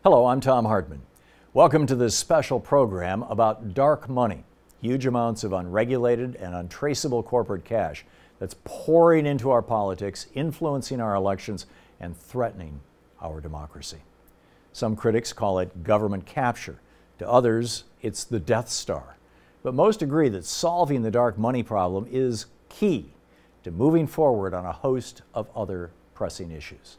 Hello, I'm Thom Hartman. Welcome to this special program about dark money, huge amounts of unregulated and untraceable corporate cash that's pouring into our politics, influencing our elections, and threatening our democracy. Some critics call it government capture. To others, it's the Death Star. But most agree that solving the dark money problem is key to moving forward on a host of other pressing issues.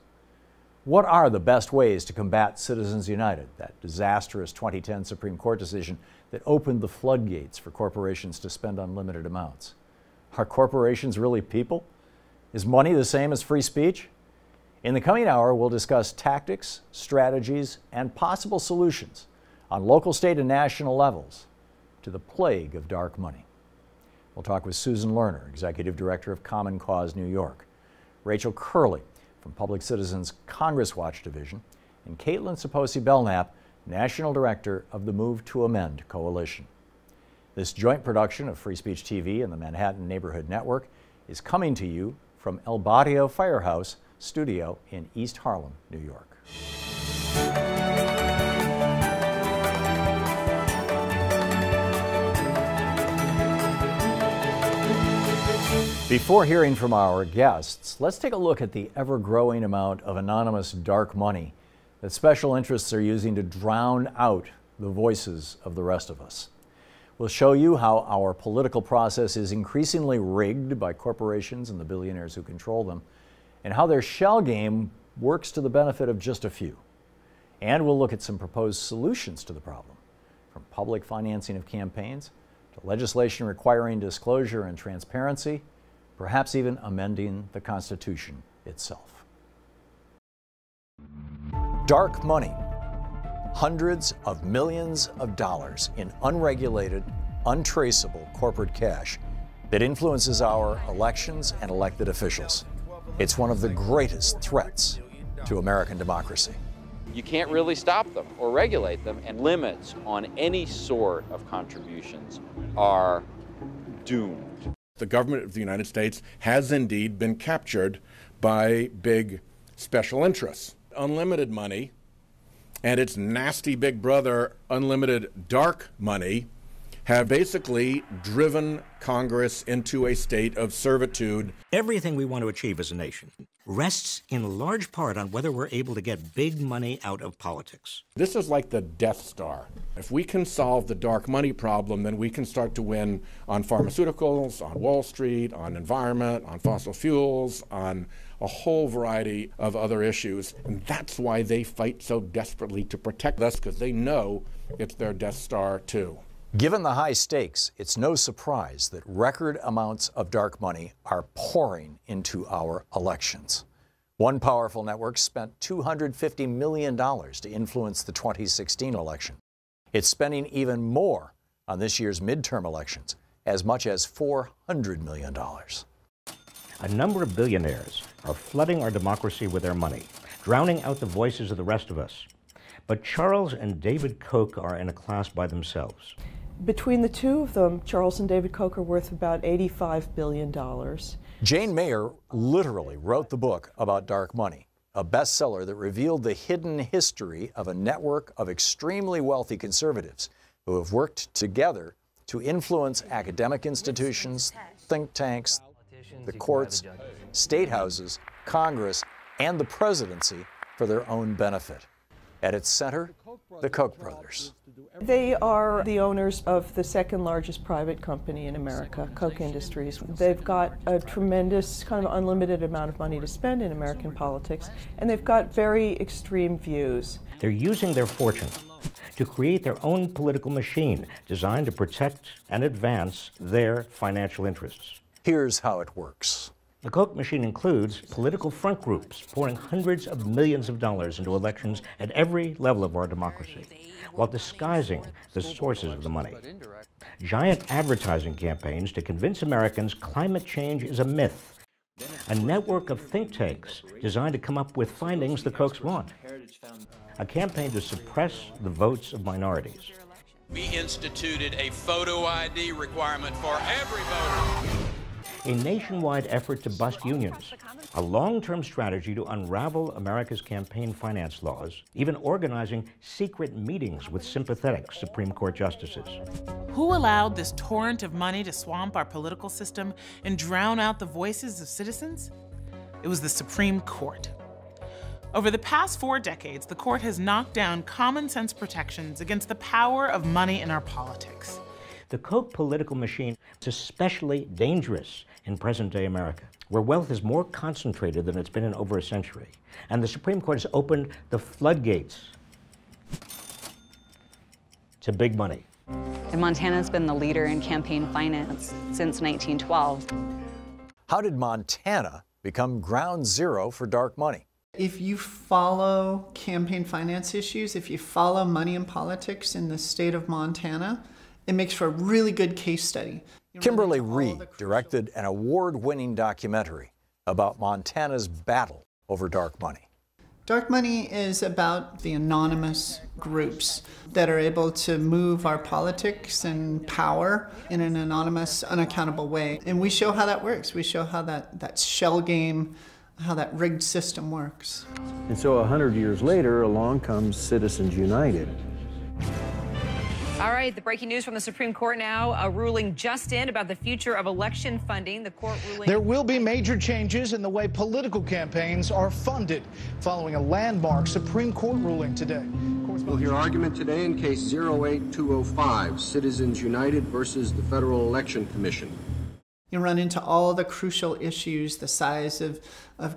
What are the best ways to combat Citizens United, that disastrous 2010 Supreme Court decision that opened the floodgates for corporations to spend unlimited amounts? Are corporations really people? Is money the same as free speech? In the coming hour, we'll discuss tactics, strategies, and possible solutions on local, state, and national levels to the plague of dark money. We'll talk with Susan Lerner, Executive Director of Common Cause New York, Rachel Curley from Public Citizens Congress Watch Division, and Kaitlin Sopoci-Belknap, National Director of the Move to Amend Coalition. This joint production of Free Speech TV and the Manhattan Neighborhood Network is coming to you from El Barrio Firehouse Studio in East Harlem, New York. Before hearing from our guests, let's take a look at the ever-growing amount of anonymous dark money that special interests are using to drown out the voices of the rest of us. We'll show you how our political process is increasingly rigged by corporations and the billionaires who control them, and how their shell game works to the benefit of just a few. And we'll look at some proposed solutions to the problem, from public financing of campaigns to legislation requiring disclosure and transparency, perhaps even amending the Constitution itself. Dark money. Hundreds of millions of dollars in unregulated, untraceable corporate cash that influences our elections and elected officials. It's one of the greatest threats to American democracy. You can't really stop them or regulate them, and limits on any sort of contributions are doomed. The government of the United States has indeed been captured by big special interests. Unlimited money and its nasty big brother, unlimited dark money, have basically driven Congress into a state of servitude. Everything we want to achieve as a nation rests in large part on whether we're able to get big money out of politics. This is like the Death Star. If we can solve the dark money problem, then we can start to win on pharmaceuticals, on Wall Street, on environment, on fossil fuels, on a whole variety of other issues. And that's why they fight so desperately to protect us, because they know it's their Death Star too. Given the high stakes, it's no surprise that record amounts of dark money are pouring into our elections. One powerful network spent $250 million to influence the 2016 election. It's spending even more on this year's midterm elections, as much as $400 million. A number of billionaires are flooding our democracy with their money, drowning out the voices of the rest of us. But Charles and David Koch are in a class by themselves. Between the two of them, Charles and David Koch are worth about $85 billion. Jane Mayer literally wrote the book about dark money, a bestseller that revealed the hidden history of a network of extremely wealthy conservatives who have worked together to influence academic institutions, think tanks, the courts, state houses, Congress, and the presidency for their own benefit. At its center, the Koch brothers. They are the owners of the second largest private company in America, Koch Industries. They've got a tremendous kind of unlimited amount of money to spend in American politics, and they've got very extreme views. They're using their fortune to create their own political machine designed to protect and advance their financial interests. Here's how it works. The Koch machine includes political front groups pouring hundreds of millions of dollars into elections at every level of our democracy, while disguising the sources of the money. Giant advertising campaigns to convince Americans climate change is a myth. A network of think tanks designed to come up with findings the Kochs want. A campaign to suppress the votes of minorities. We instituted a photo ID requirement for every voter. a nationwide effort to bust unions, a long-term strategy to unravel America's campaign finance laws, even organizing secret meetings with sympathetic Supreme Court justices. Who allowed this torrent of money to swamp our political system and drown out the voices of citizens? It was the Supreme Court. Over the past 4 decades, the court has knocked down common sense protections against the power of money in our politics. The Koch political machine is especially dangerous in present-day America, where wealth is more concentrated than it's been in over a century. And the Supreme Court has opened the floodgates to big money. And Montana's been the leader in campaign finance since 1912. How did Montana become ground zero for dark money? If you follow campaign finance issues, if you follow money in politics in the state of Montana, it makes for a really good case study. Kimberly Reed directed an award-winning documentary about Montana's battle over dark money. Dark money is about the anonymous groups that are able to move our politics and power in an anonymous, unaccountable way. And we show how that works. We show how that shell game, how that rigged system works. And so 100 years later, along comes Citizens United. All right, the breaking news from the Supreme Court now, a ruling just in about the future of election funding. The court ruling... There will be major changes in the way political campaigns are funded following a landmark Supreme Court ruling today. We'll hear argument today in case 08205, Citizens United versus the Federal Election Commission. You run into all the crucial issues, the size of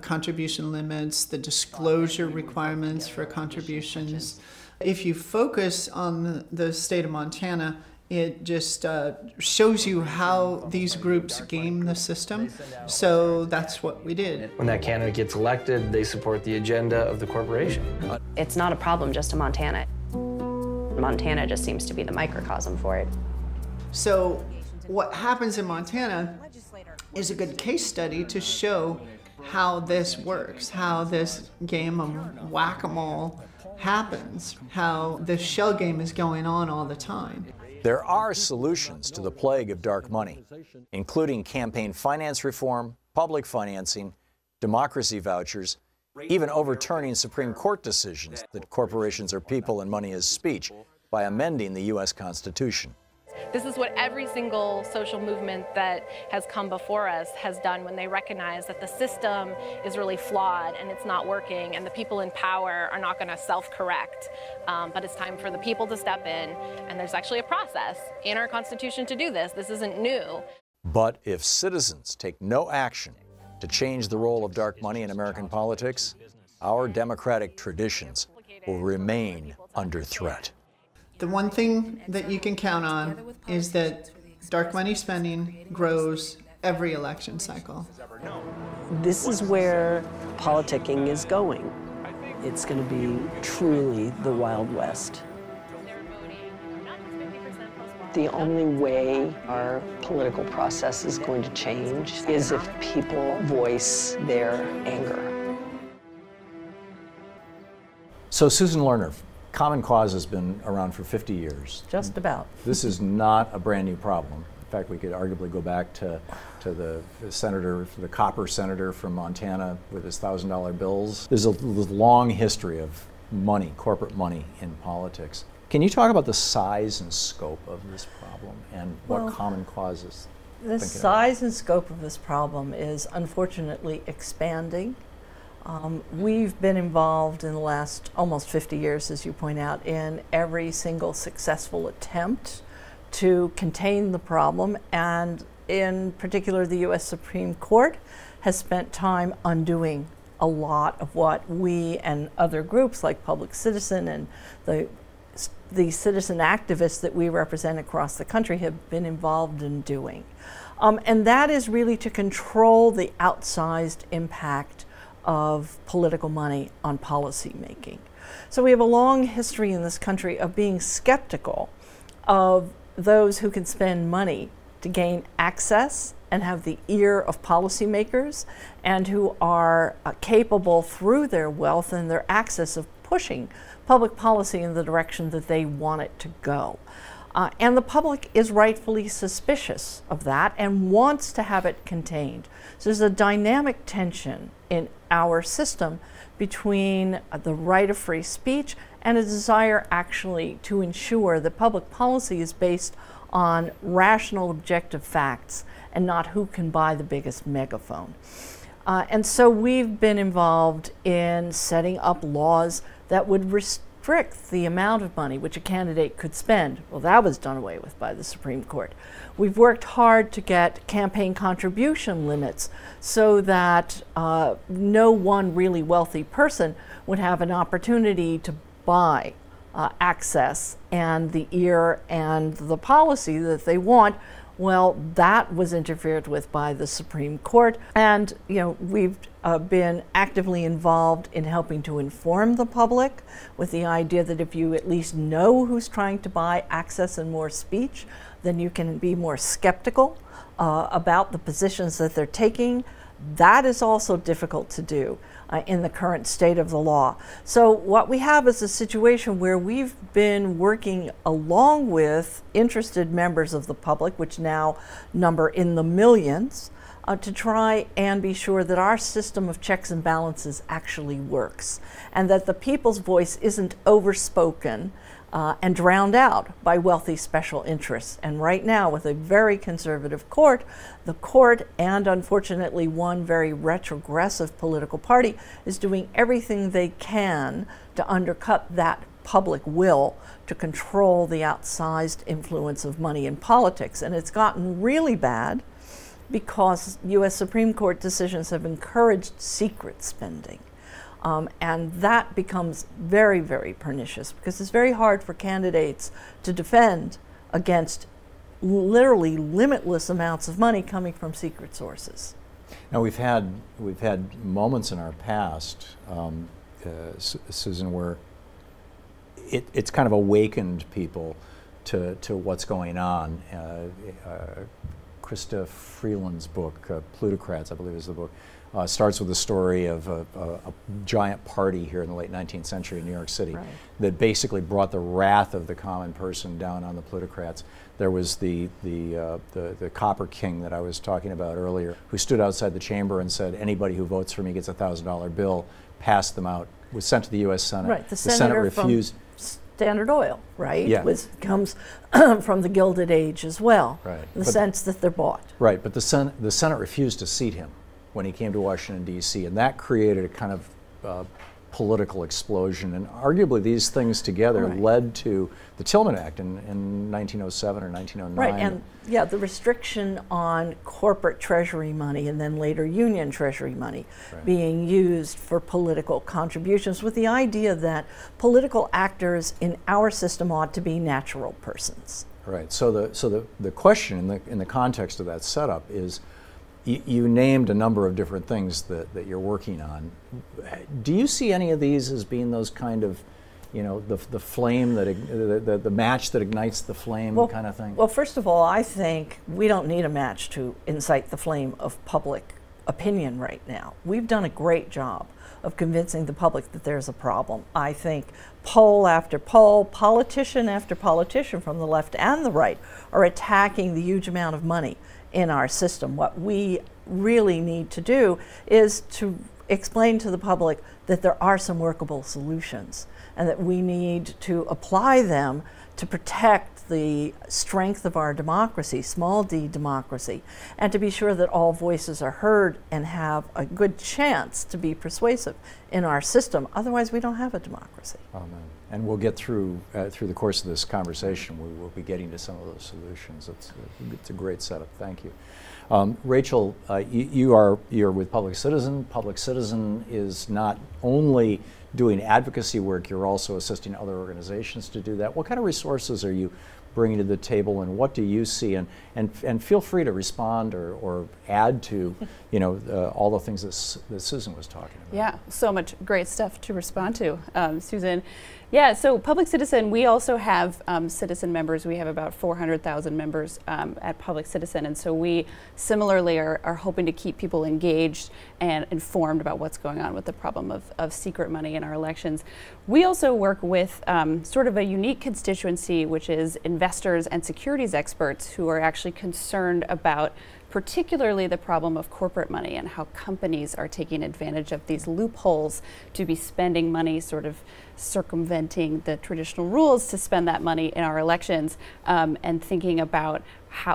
contribution limits, the disclosure requirements for contributions. If you focus on the state of Montana, it just shows you how these groups game the system. So that's what we did. When that candidate gets elected, they support the agenda of the corporation. It's not a problem just in Montana. Montana just seems to be the microcosm for it. So what happens in Montana is a good case study to show how this works, how this game of whack-a-mole happens, how this shell game is going on all the time. There are solutions to the plague of dark money, including campaign finance reform, public financing, democracy vouchers, even overturning Supreme Court decisions that corporations are people and money is speech by amending the U.S. Constitution. This is what every single social movement that has come before us has done when they recognize that the system is really flawed and it's not working and the people in power are not going to self-correct. But it's time for the people to step in, and there's actually a process in our Constitution to do this. This isn't new. But if citizens take no action to change the role of dark money in American politics, our democratic traditions will remain under threat. The one thing that you can count on is that dark money spending grows every election cycle. This is where politicking is going. It's going to be truly the Wild West. The only way our political process is going to change is if people voice their anger. So Susan Lerner, Common Cause has been around for 50 years. Just about. This is not a brand new problem. In fact, we could arguably go back to the senator, the copper senator from Montana with his $1,000 bills. There's a long history of money, corporate money in politics. Can you talk about the size and scope of this problem and what Common Cause is? The size and scope of this problem is unfortunately expanding. We've been involved in the last almost 50 years, as you point out, in every single successful attempt to contain the problem, and in particular the U.S. Supreme Court has spent time undoing a lot of what we and other groups like Public Citizen and the citizen activists that we represent across the country have been involved in doing. And that is really to control the outsized impact of political money on policy making. So we have a long history in this country of being skeptical of those who can spend money to gain access and have the ear of policymakers and who are capable through their wealth and their access of pushing public policy in the direction that they want it to go. And the public is rightfully suspicious of that and wants to have it contained. So there's a dynamic tension in our system between the right of free speech and a desire actually to ensure that public policy is based on rational, objective facts and not who can buy the biggest megaphone. And so we've been involved in setting up laws that would restrict the amount of money which a candidate could spend. Well, that was done away with by the Supreme Court. We've worked hard to get campaign contribution limits so that no one really wealthy person would have an opportunity to buy access and the ear and the policy that they want. Well, that was interfered with by the Supreme Court. And, you know, we've been actively involved in helping to inform the public with the idea that if you at least know who's trying to buy access and more speech, then you can be more skeptical about the positions that they're taking. That is also difficult to do in the current state of the law. So what we have is a situation where we've been working along with interested members of the public, which now number in the millions, to try and be sure that our system of checks and balances actually works and that the people's voice isn't overspoken and drowned out by wealthy special interests. And right now, with a very conservative court, the court and unfortunately one very retrogressive political party is doing everything they can to undercut that public will to control the outsized influence of money in politics. And it's gotten really bad because U.S. Supreme Court decisions have encouraged secret spending. And that becomes very, very pernicious because it's very hard for candidates to defend against literally limitless amounts of money coming from secret sources. Now we've had moments in our past, Susan, where it's kind of awakened people to what's going on. Krista Freeland's book, Plutocrats, I believe is the book, starts with the story of a giant party here in the late 19th century in New York City that basically brought the wrath of the common person down on the plutocrats. There was the Copper King that I was talking about earlier, who stood outside the chamber and said, anybody who votes for me gets a $1,000 bill, passed them out, was sent to the U.S. Senate. Right, the Senate refused. Standard Oil, right? Yeah. Comes from the Gilded Age as well, right. In the sense that they're bought. Right, but the Senate refused to seat him when he came to Washington, D.C., and that created a kind of political explosion. And arguably these things together led to the Tillman Act in 1907 or 1909. Right, and yeah, the restriction on corporate treasury money and then later union treasury money being used for political contributions with the idea that political actors in our system ought to be natural persons. Right, so the question in the context of that setup is, you named a number of different things that you're working on. Do you see any of these as being those kind of, you know, the flame that the match that ignites the flame kind of thing? Well, first of all, I think we don't need a match to incite the flame of public opinion right now. We've done a great job of convincing the public that there's a problem. I think poll after poll, politician after politician from the left and the right are attacking the huge amount of money in our system. What we really need to do is to explain to the public that there are some workable solutions and that we need to apply them to protect the strength of our democracy, small d democracy, and to be sure that all voices are heard and have a good chance to be persuasive in our system. Otherwise, we don't have a democracy. Amen. And we'll get through the course of this conversation, we will be getting to some of those solutions. It's a great setup. Thank you. Rachel, you're with Public Citizen. Public Citizen is not only doing advocacy work, you're also assisting other organizations to do that. What kind of resources are you bringing to the table, and what do you see? And feel free to respond or add to, you know, all the things that Susan was talking about. Yeah, so much great stuff to respond to, Susan. Yeah, so Public Citizen, we also have citizen members. We have about 400,000 members at Public Citizen, and so we similarly are hoping to keep people engaged and informed about what's going on with the problem of secret money in our elections. We also work with sort of a unique constituency, which is investors and securities experts who are actually concerned about particularly the problem of corporate money and how companies are taking advantage of these loopholes to be spending money, sort of circumventing the traditional rules to spend that money in our elections, and thinking about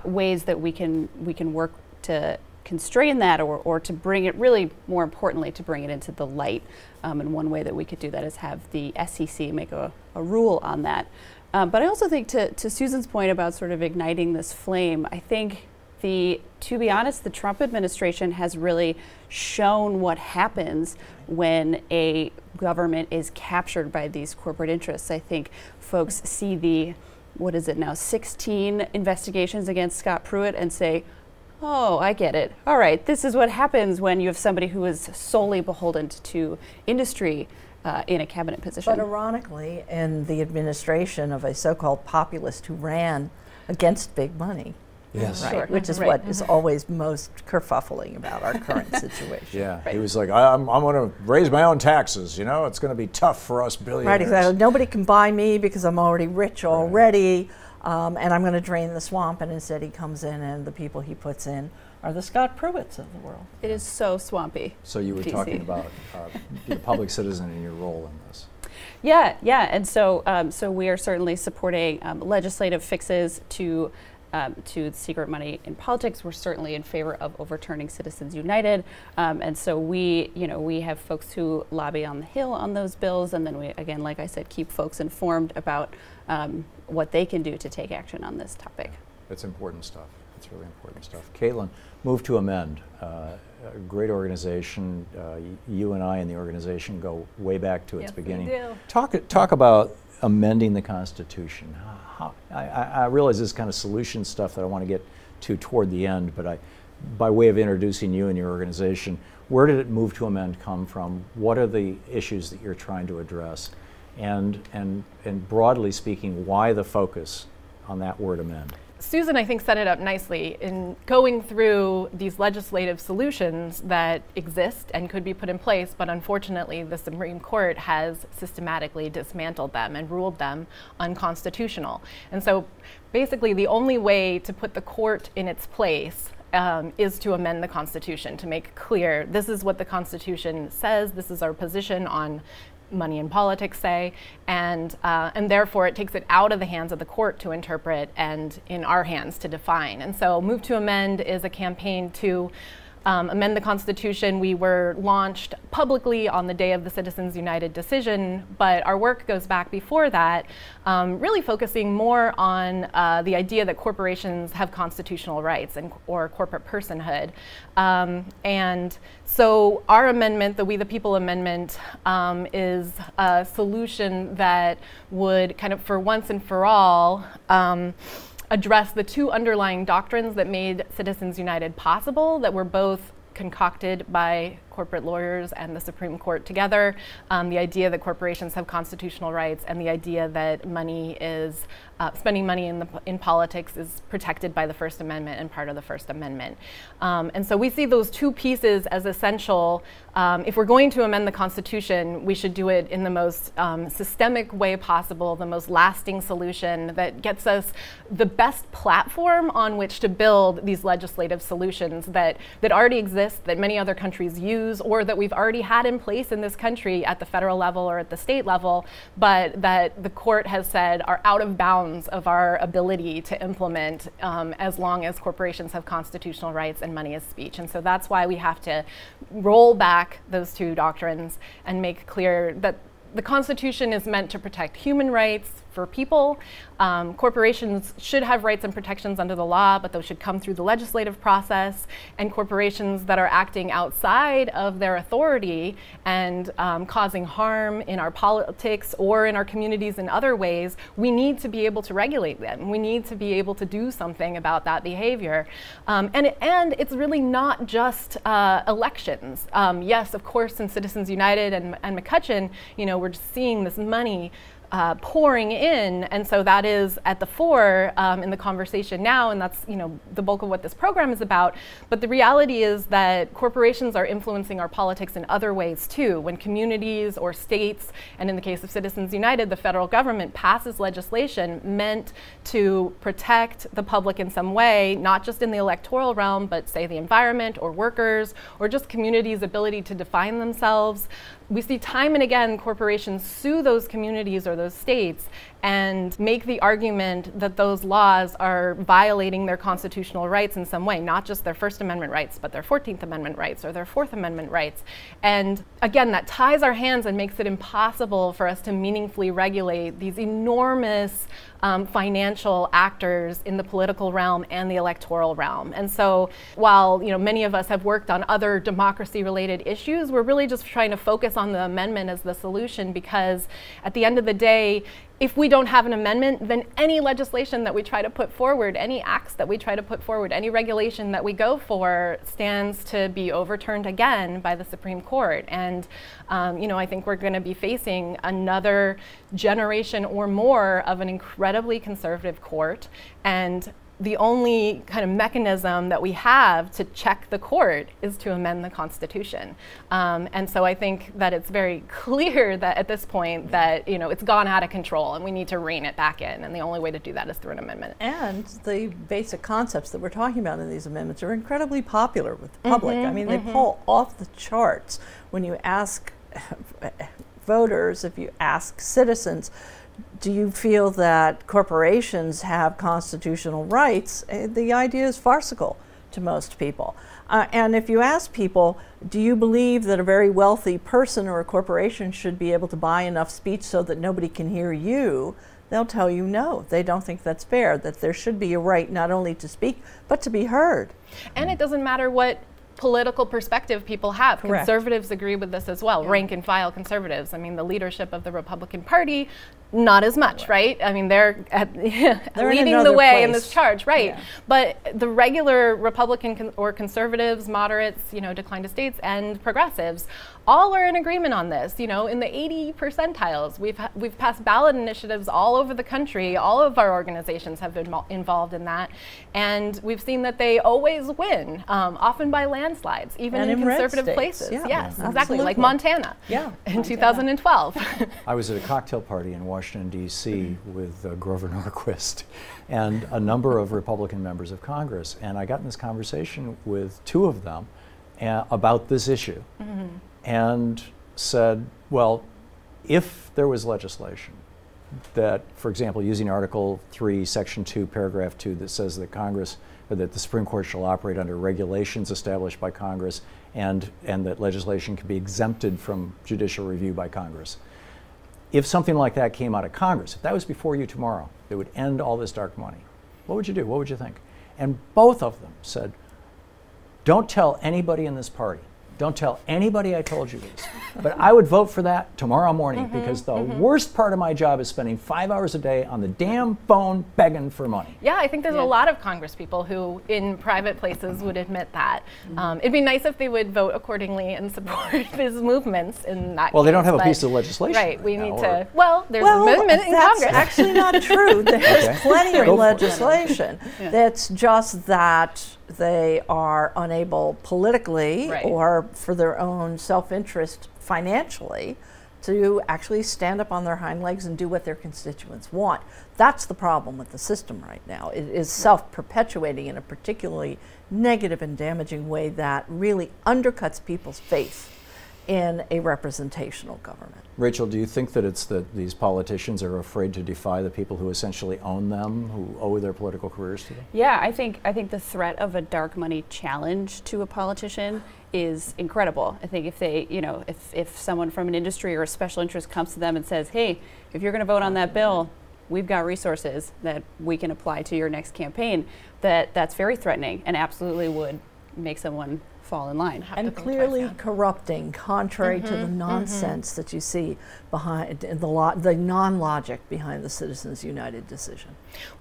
ways that we can work to constrain that or to bring it, really more importantly, to bring it into the light. And one way that we could do that is have the SEC make a rule on that. But I also think to Susan's point about sort of igniting this flame, I think to be honest, the Trump administration has really shown what happens when a government is captured by these corporate interests. I think folks see the, what is it now, 16 investigations against Scott Pruitt and say, oh, I get it. All right, this is what happens when you have somebody who is solely beholden to industry in a cabinet position. But ironically, in the administration of a so-called populist who ran against big money, yes, right, sure. which is what is always most kerfuffling about our current situation. Yeah, right. He was like, I'm going to raise my own taxes, you know, it's going to be tough for us billionaires. Right, exactly. Nobody can buy me because I'm already rich already, and I'm going to drain the swamp, and instead he comes in and the people he puts in are the Scott Pruitts of the world. It is so swampy. So you were talking about the public citizen and your role in this. Yeah, and so so we are certainly supporting legislative fixes to secret money in politics. We're certainly in favor of overturning Citizens United, and so we have folks who lobby on the Hill on those bills, and then we, again, like I said, keep folks informed about what they can do to take action on this topic. It's important stuff. It's really important stuff. Kaitlin, Move to Amend, a great organization. You and I in the organization go way back to its beginning. We do. Talk about amending the Constitution. I realize this is kind of solution stuff that I want to get to toward the end, but by way of introducing you and your organization, where did Move to Amend come from? What are the issues that you're trying to address? And broadly speaking, why the focus on that word amend? Susan, I think, set it up nicely in going through these legislative solutions that exist and could be put in place, but unfortunately the Supreme Court has systematically dismantled them and ruled them unconstitutional. And so basically the only way to put the court in its place is to amend the Constitution, to make clear this is what the Constitution says, this is our position on money in politics, say, and therefore it takes it out of the hands of the court to interpret and in our hands to define. And so Move to Amend is a campaign to amend the Constitution. We were launched publicly on the day of the Citizens United decision, but our work goes back before that, really focusing more on the idea that corporations have constitutional rights or corporate personhood. And so our amendment, the We the People amendment, is a solution that would kind of, for once and for all, address the two underlying doctrines that made Citizens United possible, that were both concocted by corporate lawyers and the Supreme Court together. The idea that corporations have constitutional rights and the idea that money is, spending money in politics is protected by the First Amendment and part of the First Amendment. And so we see those two pieces as essential. If we're going to amend the Constitution, we should do it in the most systemic way possible, the most lasting solution that gets us the best platform on which to build these legislative solutions that already exist, that many other countries use, or that we've already had in place in this country at the federal level or at the state level, but that the court has said are out of bounds of our ability to implement as long as corporations have constitutional rights and money is speech. And so that's why we have to roll back those two doctrines and make clear that the Constitution is meant to protect human rights for people. Corporations should have rights and protections under the law, but those should come through the legislative process. And corporations that are acting outside of their authority and causing harm in our politics or in our communities in other ways, we need to be able to regulate them. We need to be able to do something about that behavior. And it's really not just elections. Yes, of course, in Citizens United and McCutcheon, we're just seeing this money pouring in, and so that is at the fore in the conversation now, and that's the bulk of what this program is about. But the reality is that corporations are influencing our politics in other ways too. When communities or states, and in the case of Citizens United, the federal government passes legislation meant to protect the public in some way, not just in the electoral realm, but say the environment or workers or just communities' ability to define themselves, we see time and again corporations sue those communities or those states and make the argument that those laws are violating their constitutional rights in some way, not just their First Amendment rights, but their 14th Amendment rights or their Fourth Amendment rights. And again, that ties our hands and makes it impossible for us to meaningfully regulate these enormous financial actors in the political realm and the electoral realm. And so while many of us have worked on other democracy-related issues, we're really just trying to focus on the amendment as the solution, because at the end of the day, if we don't have an amendment, then any legislation that we try to put forward, any acts that we try to put forward, any regulation that we go for stands to be overturned again by the Supreme Court. And I think we're going to be facing another generation or more of an incredibly conservative court, and the only kind of mechanism that we have to check the court is to amend the Constitution. And so I think that it's very clear that at this point that it's gone out of control and we need to rein it back in, and the only way to do that is through an amendment. And the basic concepts that we're talking about in these amendments are incredibly popular with the public. I mean, they pull off the charts. When you ask voters, if you ask citizens, do you feel that corporations have constitutional rights? The idea is farcical to most people. And if you ask people, do you believe that a very wealthy person or a corporation should be able to buy enough speech so that nobody can hear you? They'll tell you no. They don't think that's fair, that there should be a right not only to speak, but to be heard. And it doesn't matter what political perspective people have. Correct. Conservatives agree with this as well. Yeah. Rank and file conservatives. I mean, the leadership of the Republican Party, not as much, right? I mean, they're leading the way in this charge, right? Yeah. But the regular Republican or conservatives, moderates, decline to states, and progressives, all are in agreement on this. In the 80 percentiles, we've passed ballot initiatives all over the country. All of our organizations have been involved in that, and we've seen that they always win, often by landslides, even in conservative places. Yeah, yes, exactly, like Montana. Yeah, in 2012. I was at a cocktail party in Washington, D.C. with Grover Norquist and a number of Republican members of Congress, and I got in this conversation with two of them about this issue. And said, well, if there was legislation that, for example, using Article 3, Section 2, Paragraph 2, that says that Congress, or that the Supreme Court shall operate under regulations established by Congress, and that legislation can be exempted from judicial review by Congress. If something like that came out of Congress, if that was before you tomorrow, it would end all this dark money. What would you do? What would you think? And both of them said, don't tell anybody in this party. Don't tell anybody I told you this. But I would vote for that tomorrow morning, because the worst part of my job is spending 5 hours a day on the damn phone begging for money. Yeah, I think there's a lot of Congress people who in private places would admit that. It'd be nice if they would vote accordingly and support these movements in that Well, case, they don't have a piece of legislation. Right, we need to, well, there's a movement in Congress. That's actually not true. There's plenty of legislation. That's just that they are unable politically or for their own self-interest financially to actually stand up on their hind legs and do what their constituents want. That's the problem with the system right now. It is self-perpetuating in a particularly negative and damaging way that really undercuts people's faith in a representational government. Rachel, do you think that it's that these politicians are afraid to defy the people who essentially own them, who owe their political careers to them? Yeah, I think the threat of a dark money challenge to a politician is incredible. I think if they, if someone from an industry or a special interest comes to them and says, hey, if you're going to vote on that bill, we've got resources that we can apply to your next campaign, that's very threatening and absolutely would make someone fall in line. And clearly corrupting, contrary to the nonsense that you see behind the non-logic behind the Citizens United decision.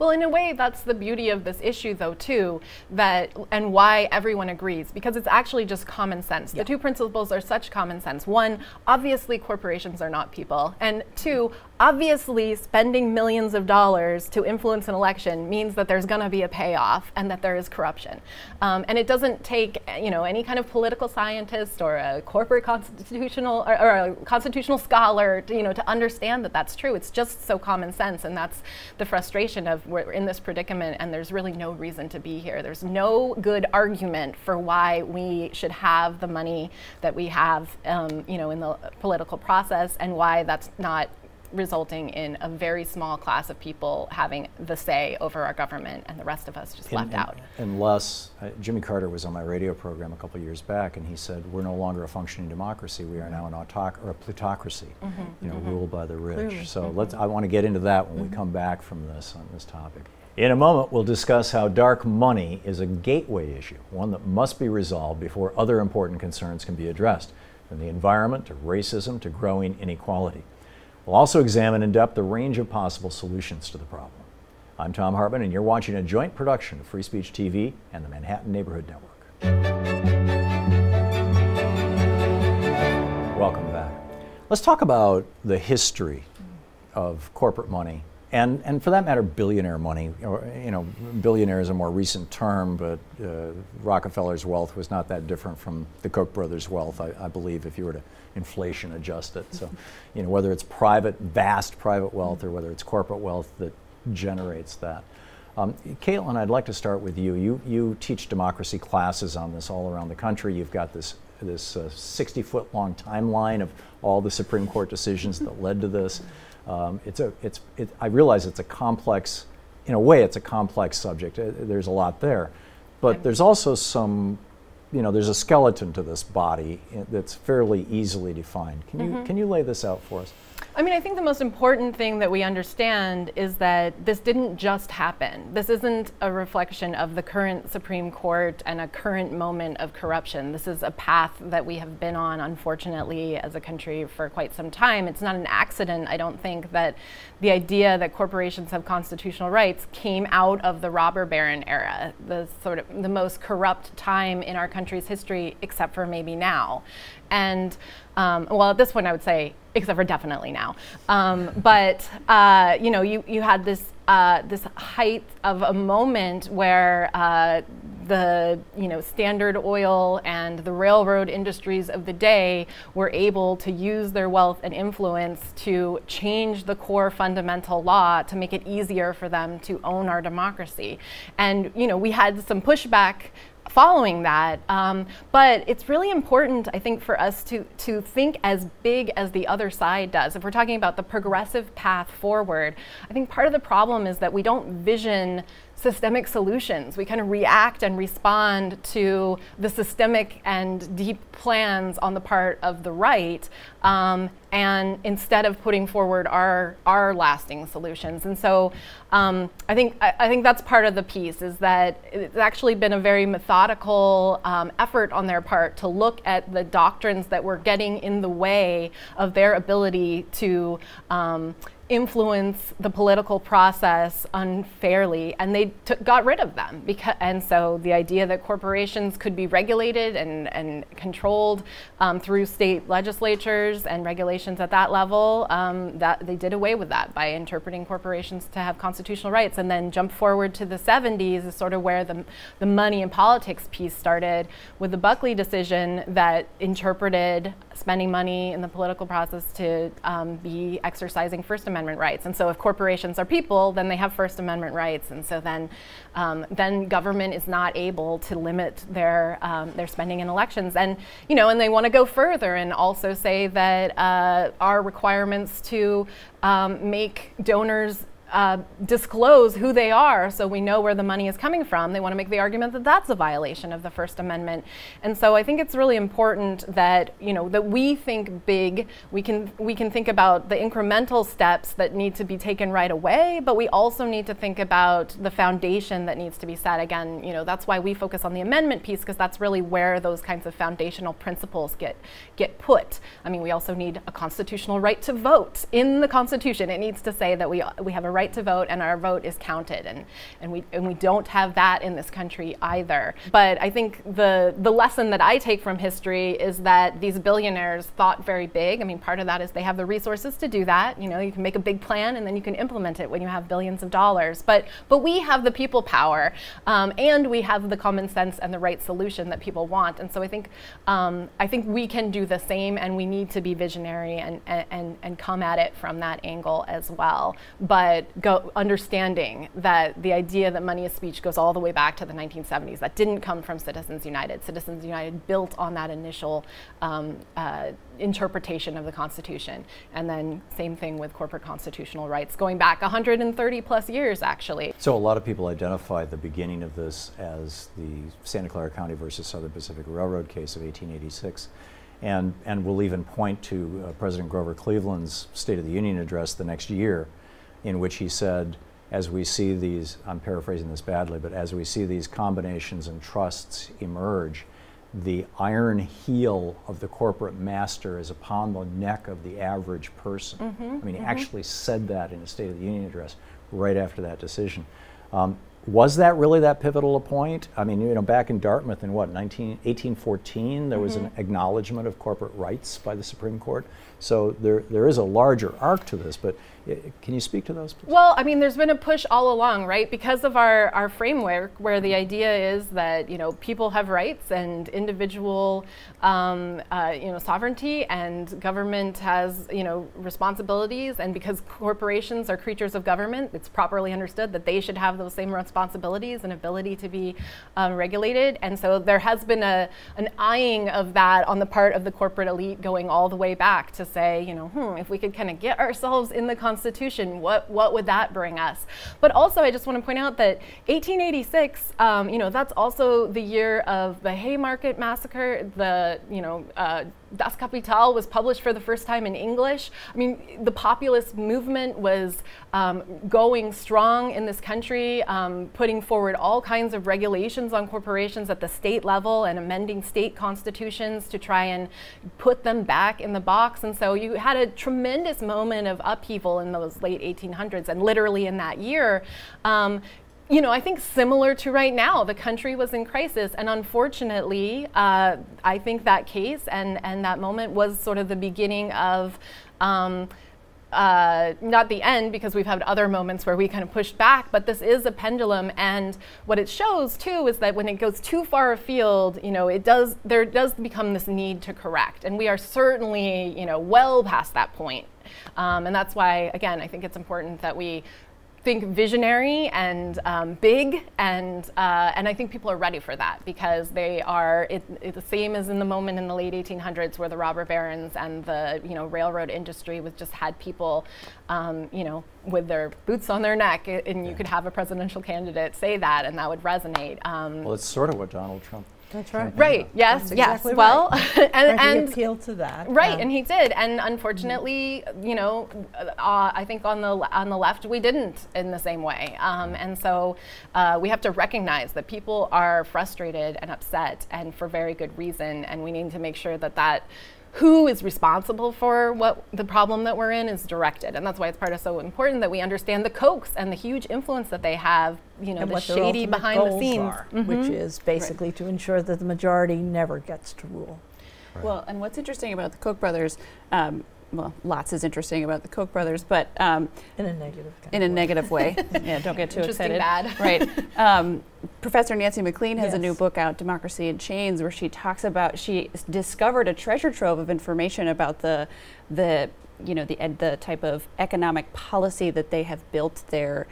Well, in a way, that's the beauty of this issue, though, too, and why everyone agrees, because it's actually just common sense. The two principles are such common sense. One, obviously corporations are not people, and two, obviously spending millions of dollars to influence an election means that there's going to be a payoff and that there is corruption. And it doesn't take, any kind of political scientist or a corporate constitutional or a constitutional scholar to understand that that's true. It's just so common sense, and that's the frustration of we're in this predicament and there's really no reason to be here. There's no good argument for why we should have the money that we have, in the political process, and why that's not resulting in a very small class of people having the say over our government and the rest of us just left out. Unless, Jimmy Carter was on my radio program a couple of years back, and he said, we're no longer a functioning democracy, we are now a plutocracy, ruled by the rich. Clearly. So I want to get into that when we come back from this on this topic. In a moment, we'll discuss how dark money is a gateway issue, one that must be resolved before other important concerns can be addressed, from the environment to racism to growing inequality. We'll also examine in depth the range of possible solutions to the problem. I'm Thom Hartman, and you're watching a joint production of Free Speech TV and the Manhattan Neighborhood Network. Welcome back. Let's talk about the history of corporate money, and for that matter, billionaire money. Billionaire is a more recent term, but Rockefeller's wealth was not that different from the Koch brothers' wealth, I believe, if you were to inflation adjust it. So, whether it's vast private wealth, or whether it's corporate wealth that generates that. Kaitlin, I'd like to start with you. You teach democracy classes on this all around the country. You've got this 60-foot long timeline of all the Supreme Court decisions that led to this. I realize it's a complex, in a way, it's a complex subject. There's a lot there, but there's also some. There's a skeleton to this body that's fairly easily defined. Can you lay this out for us? I think the most important thing that we understand is that this didn't just happen. This isn't a reflection of the current Supreme Court and a current moment of corruption. This is a path that we have been on, unfortunately, as a country for quite some time. It's not an accident, I don't think, that the idea that corporations have constitutional rights came out of the robber baron era, the most corrupt time in our country's history, except for maybe now. And at this point I would say, except for definitely now. You had this height of a moment where the Standard Oil and the railroad industries of the day were able to use their wealth and influence to change the core fundamental law to make it easier for them to own our democracy. And we had some pushback following that, but it's really important, I think, for us to think as big as the other side does. If we're talking about the progressive path forward, I think part of the problem is that we don't vision systemic solutions. We kind of react and respond to the systemic and deep plans on the part of the right, and instead of putting forward our lasting solutions. And so I think that's part of the piece, is that it's actually been a very methodical effort on their part to look at the doctrines that were getting in the way of their ability to influence the political process unfairly, and they got rid of them. And so the idea that corporations could be regulated and controlled through state legislatures and regulations at that level, that they did away with that by interpreting corporations to have constitutional rights. And then jump forward to the 70s is sort of where the money and politics piece started, with the Buckley decision that interpreted spending money in the political process to be exercising First Amendment rights. And so if corporations are people, then they have First Amendment rights. And so then government is not able to limit their spending in elections. And and they want to go further and also say that our requirements to make donors disclose who they are so we know where the money is coming from. They want to make the argument that that's a violation of the First Amendment. And so I think it's really important that that we think big. We can think about the incremental steps that need to be taken right away, but we also need to think about the foundation that needs to be set. Again, that's why we focus on the amendment piece, because that's really where those kinds of foundational principles get put. We also need a constitutional right to vote in the Constitution. It needs to say that we have a right right to vote and our vote is counted, and we don't have that in this country either. But I think the lesson that I take from history is that these billionaires thought very big. I mean, part of that is they have the resources to do that. You know, you can make a big plan and then you can implement it when you have billions of dollars. But we have the people power, and we have the common sense and the right solution that people want. And so I think we can do the same, and we need to be visionary and come at it from that angle as well. But understanding that the idea that money is speech goes all the way back to the 1970s. That didn't come from Citizens United. Citizens United built on that initial interpretation of the Constitution. And then same thing with corporate constitutional rights, going back 130 plus years, actually. So a lot of people identify the beginning of this as the Santa Clara County versus Southern Pacific Railroad case of 1886. And will even point to President Grover Cleveland's State of the Union address the next year, in which he said, as we see these, I'm paraphrasing this badly, but as we see these combinations and trusts emerge, the iron heel of the corporate master is upon the neck of the average person. I mean, he actually said that in a State of the Union address right after that decision. Was that really that pivotal a point? I mean, you know, back in Dartmouth in what, 1814, there was an acknowledgement of corporate rights by the Supreme Court. So there is a larger arc to this, but can you speak to those, please? Well, I mean, there's been a push all along, right? Because of our framework, where the idea is that, you know, people have rights and individual, you know, sovereignty, and government has, you know, responsibilities. And because corporations are creatures of government, it's properly understood that they should have those same responsibilities and ability to be regulated. And so there has been an eyeing of that on the part of the corporate elite, going all the way back to say, you know, if we could kind of get ourselves in the Constitution, what would that bring us? But also, I just want to point out that 1886, you know, that's also the year of the Haymarket Massacre. The, you know, Das Kapital was published for the first time in English. I mean, the populist movement was going strong in this country, putting forward all kinds of regulations on corporations at the state level and amending state constitutions to try and put them back in the box. And so you had a tremendous moment of upheaval in those late 1800s, and literally in that year, you know, I think similar to right now, the country was in crisis, and unfortunately, I think that case and that moment was sort of the beginning of, not the end, because we've had other moments where we kind of pushed back, but this is a pendulum, and what it shows too is that when it goes too far afield, you know, there does become this need to correct, and we are certainly, you know, well past that point, and that's why, again, I think it's important that we think visionary and big, and I think people are ready for that, because they are it's the same as in the moment in the late 1800s where the robber barons and the, you know, railroad industry was just had people, you know, with their boots on their neck, and you could have a presidential candidate say that, and that would resonate. Well, it's sort of what Donald Trump. That's right. Right. Yes. That's exactly yes. Well, right. and he appealed to that. Right, and he did. And unfortunately, you know, I think on the left we didn't in the same way. And so we have to recognize that people are frustrated and upset, and for very good reason. And we need to make sure that who is responsible for what the problem that we're in is directed. And that's why it's so important that we understand the Kochs and the huge influence that they have, you know, and the what shady behind the scenes. Are, which is basically to ensure that the majority never gets to rule. Right. Well, and what's interesting about the Koch brothers, well, lots is interesting about the Koch brothers, but in a negative kind in a negative way. Yeah, don't get too excited. Bad. Right. Professor Nancy McLean has a new book out, Democracy in Chains, where she talks about, she discovered a treasure trove of information about the type of economic policy that they have built their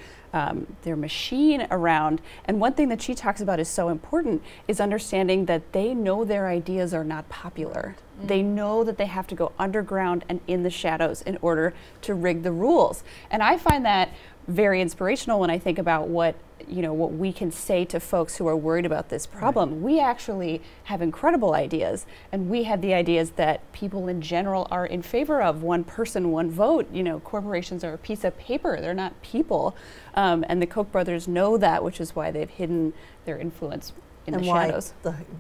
machine around. And one thing that she talks about is so important is understanding that they know their ideas are not popular. Mm-hmm. They know that they have to go underground and in the shadows in order to rig the rules. And I find that very inspirational when I think about what we can say to folks who are worried about this problem. Right. We actually have incredible ideas, and we have the ideas that people in general are in favor of. One person, one vote. You know, corporations are a piece of paper. They're not people. And the Koch brothers know that, which is why they've hidden their influence in the shadows.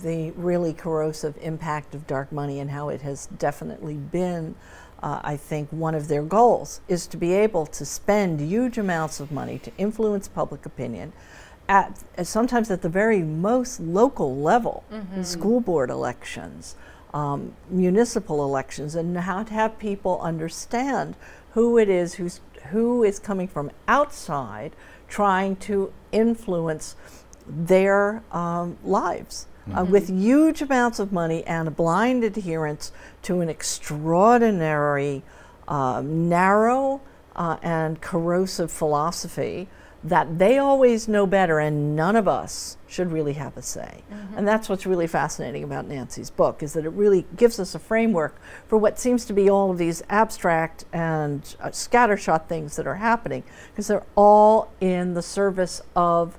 The really corrosive impact of dark money and how it has definitely been I think one of their goals is to be able to spend huge amounts of money to influence public opinion sometimes at the very most local level, school board elections, municipal elections, and how to have people understand who it is who is coming from outside trying to influence their lives. With huge amounts of money and a blind adherence to an extraordinary, narrow and corrosive philosophy that they always know better and none of us should really have a say. And that's what's really fascinating about Nancy's book, is that it really gives us a framework for what seems to be all of these abstract and scattershot things that are happening, because they're all in the service of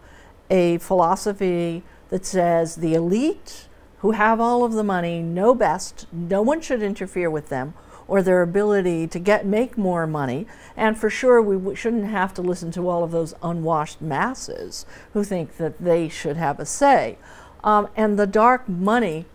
a philosophy that says the elite who have all of the money know best, no one should interfere with them or their ability to make more money, and for sure we shouldn't have to listen to all of those unwashed masses who think that they should have a say. And the dark money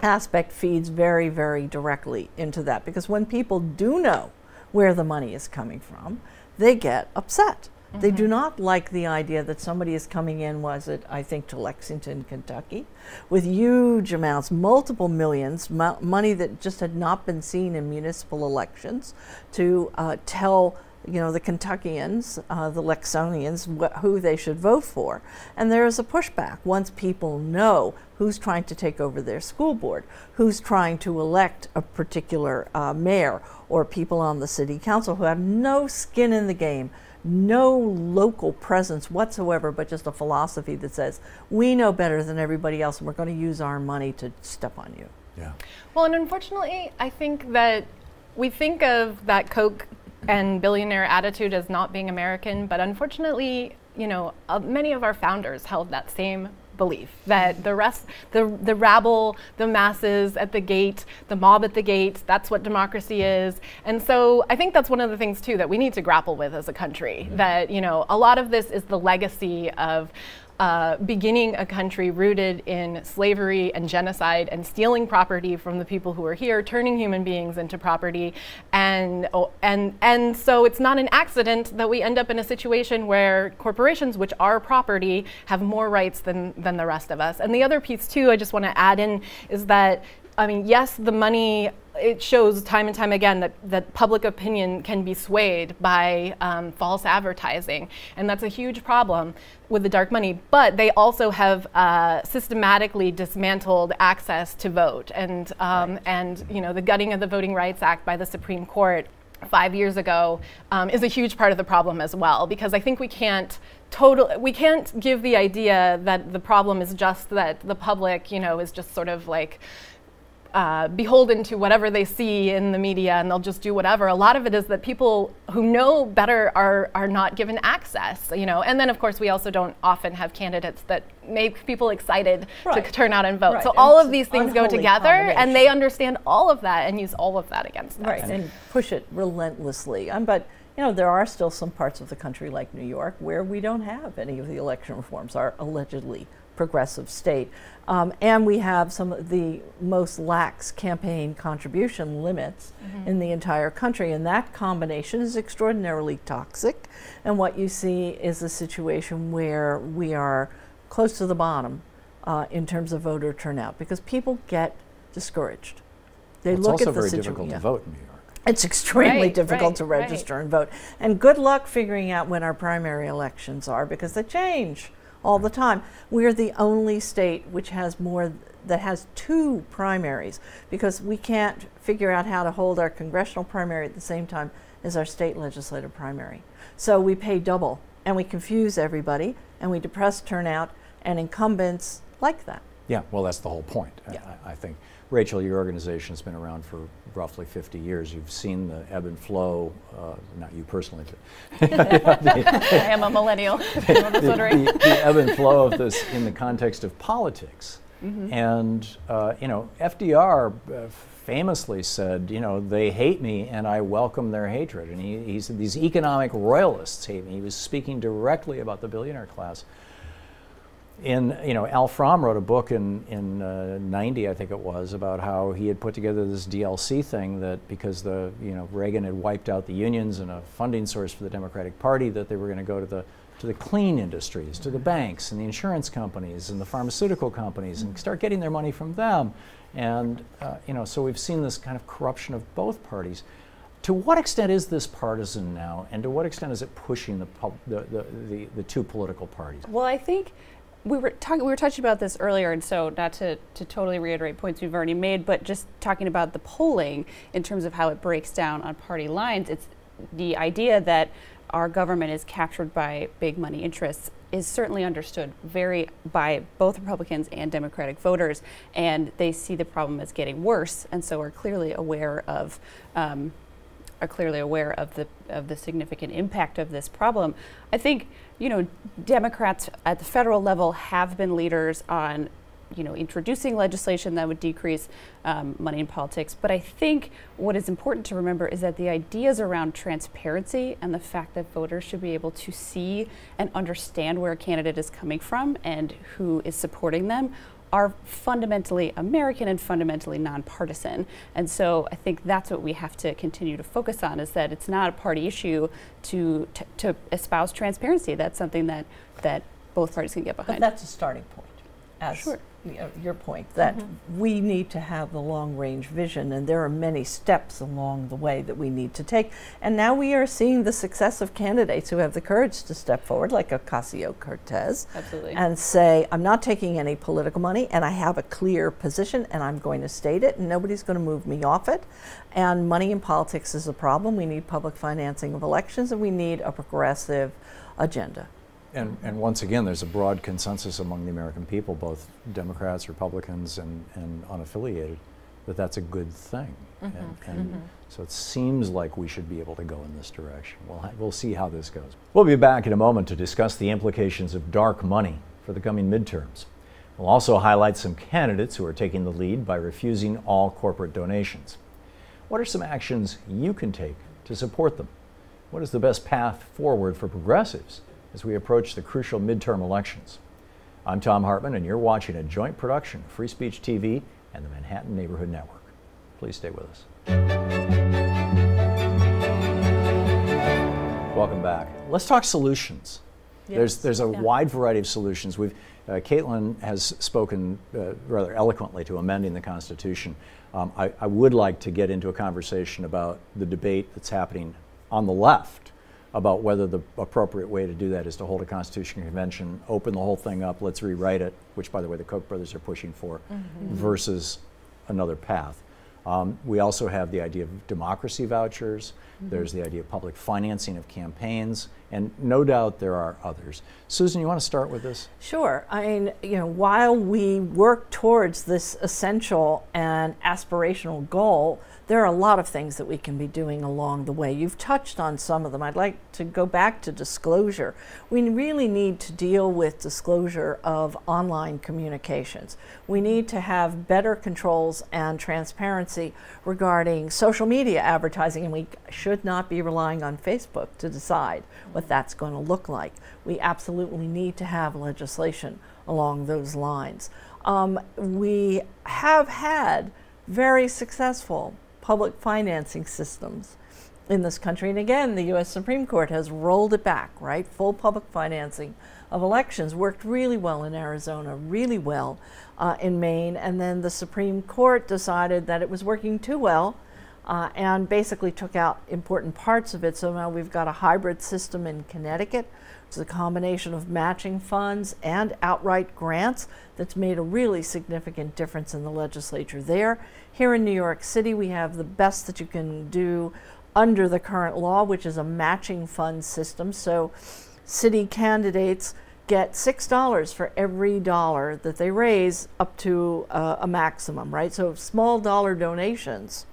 aspect feeds very, very directly into that, because when people do know where the money is coming from, they get upset. They do not like the idea that somebody is coming in, I think, to Lexington, Kentucky, with huge amounts, multiple millions, money that just had not been seen in municipal elections, to tell the Kentuckians, the Lexonians, who they should vote for. And there is a pushback once people know who's trying to take over their school board, who's trying to elect a particular mayor or people on the city council who have no skin in the game, no local presence whatsoever, but just a philosophy that says, we know better than everybody else and we're going to use our money to step on you. Yeah. Well, and unfortunately, I think that we think of that Koch and billionaire attitude as not being American, but unfortunately, many of our founders held that same belief, that the rest, the rabble, the masses at the gate, the mob at the gate, that's what democracy is. And so I think that's one of the things too that we need to grapple with as a country, that a lot of this is the legacy of beginning a country rooted in slavery and genocide and stealing property from the people who are here, turning human beings into property. And so it's not an accident that we end up in a situation where corporations, which are property, have more rights than the rest of us. And the other piece too, I just want to add in, is that, yes, the money, it shows time and time again that public opinion can be swayed by false advertising, and that's a huge problem with the dark money. But they also have systematically dismantled access to vote, and the gutting of the Voting Rights Act by the Supreme Court 5 years ago is a huge part of the problem as well, because I think we can't give the idea that the problem is just that the public, is just sort of like beholden to whatever they see in the media and they'll just do whatever. A lot of it is that people who know better are not given access, And then of course we also don't often have candidates that make people excited to turn out and vote. Right. So all of these things go together and they understand all of that and use all of that against us. Right, and push it relentlessly. But there are still some parts of the country like New York where we don't have any of the election reforms, our allegedly progressive state. And we have some of the most lax campaign contribution limits in the entire country. And that combination is extraordinarily toxic. And what you see is a situation where we are close to the bottom in terms of voter turnout, because people get discouraged. They look at the situation. It's also very difficult to vote in New York. It's extremely difficult to register and vote. And good luck figuring out when our primary elections are, because they change all the time. We're the only state which has that has 2 primaries, because we can't figure out how to hold our congressional primary at the same time as our state legislative primary. So we pay double, and we confuse everybody, and we depress turnout, and incumbents like that. Yeah, well, that's the whole point. Yeah. I think, Rachel, your organization has been around for roughly 50 years. You've seen the ebb and flow, not you personally, but I am a millennial. the ebb and flow of this in the context of politics. And, FDR famously said, they hate me and I welcome their hatred. And he said, these economic royalists hate me. He was speaking directly about the billionaire class. Al Fromm wrote a book in 90, I think it was, about how he had put together this DLC thing that because Reagan had wiped out the unions and a funding source for the Democratic Party, that they were going to go to the clean industries, to the banks and the insurance companies and the pharmaceutical companies and start getting their money from them. And so we've seen this kind of corruption of both parties. To what extent is this partisan now, and to what extent is it pushing the two political parties? Well, I think we were touching about this earlier, and so not to totally reiterate points we've already made, but just talking about the polling in terms of how it breaks down on party lines. It's the idea that our government is captured by big money interests is certainly understood by both Republicans and Democratic voters, and they see the problem as getting worse, and so are clearly aware of the significant impact of this problem. I think Democrats at the federal level have been leaders on introducing legislation that would decrease money in politics. But I think what is important to remember is that the ideas around transparency and the fact that voters should be able to see and understand where a candidate is coming from and who is supporting them are fundamentally American and fundamentally nonpartisan. And so I think that's what we have to continue to focus on, is that it's not a party issue to espouse transparency. That's something that both parties can get behind. But that's a starting point, as sure. Your point, that we need to have the long-range vision, and there are many steps along the way that we need to take. And now we are seeing the success of candidates who have the courage to step forward, like Ocasio-Cortez, and say, I'm not taking any political money, and I have a clear position, and I'm going to state it, and nobody's going to move me off it. And money in politics is a problem. We need public financing of elections, and we need a progressive agenda. And once again, there's a broad consensus among the American people, both Democrats, Republicans, and unaffiliated, that that's a good thing. So it seems like we should be able to go in this direction. We'll see how this goes. We'll be back in a moment to discuss the implications of dark money for the coming midterms. We'll also highlight some candidates who are taking the lead by refusing all corporate donations. What are some actions you can take to support them? What is the best path forward for progressives as we approach the crucial midterm elections? I'm Thom Hartman, and you're watching a joint production of Free Speech TV and the Manhattan Neighborhood Network. Please stay with us. Welcome back. Let's talk solutions. Yes. There's a wide variety of solutions. Kaitlin has spoken rather eloquently to amending the Constitution. I would like to get into a conversation about the debate that's happening on the left about whether the appropriate way to do that is to hold a Constitutional Convention, open the whole thing up, let's rewrite it, which, by the way, the Koch brothers are pushing for, versus another path. We also have the idea of democracy vouchers. There's the idea of public financing of campaigns, and no doubt there are others. Susan, you want to start with this? Sure. I mean, while we work towards this essential and aspirational goal, there are a lot of things that we can be doing along the way. You've touched on some of them. I'd like to go back to disclosure. We really need to deal with disclosure of online communications. We need to have better controls and transparency regarding social media advertising, and we should not be relying on Facebook to decide what that's going to look like. We absolutely need to have legislation along those lines. We have had very successful public financing systems in this country, and again, the U.S. Supreme Court has rolled it back, right? Full public financing of elections worked really well in Arizona, really well in Maine, and then the Supreme Court decided that it was working too well and basically took out important parts of it. So now we've got a hybrid system in Connecticut. It's a combination of matching funds and outright grants that's made a really significant difference in the legislature there. Here in New York City, we have the best that you can do under the current law, which is a matching fund system. So city candidates get $6 for every dollar that they raise, up to a maximum, right? So small dollar donations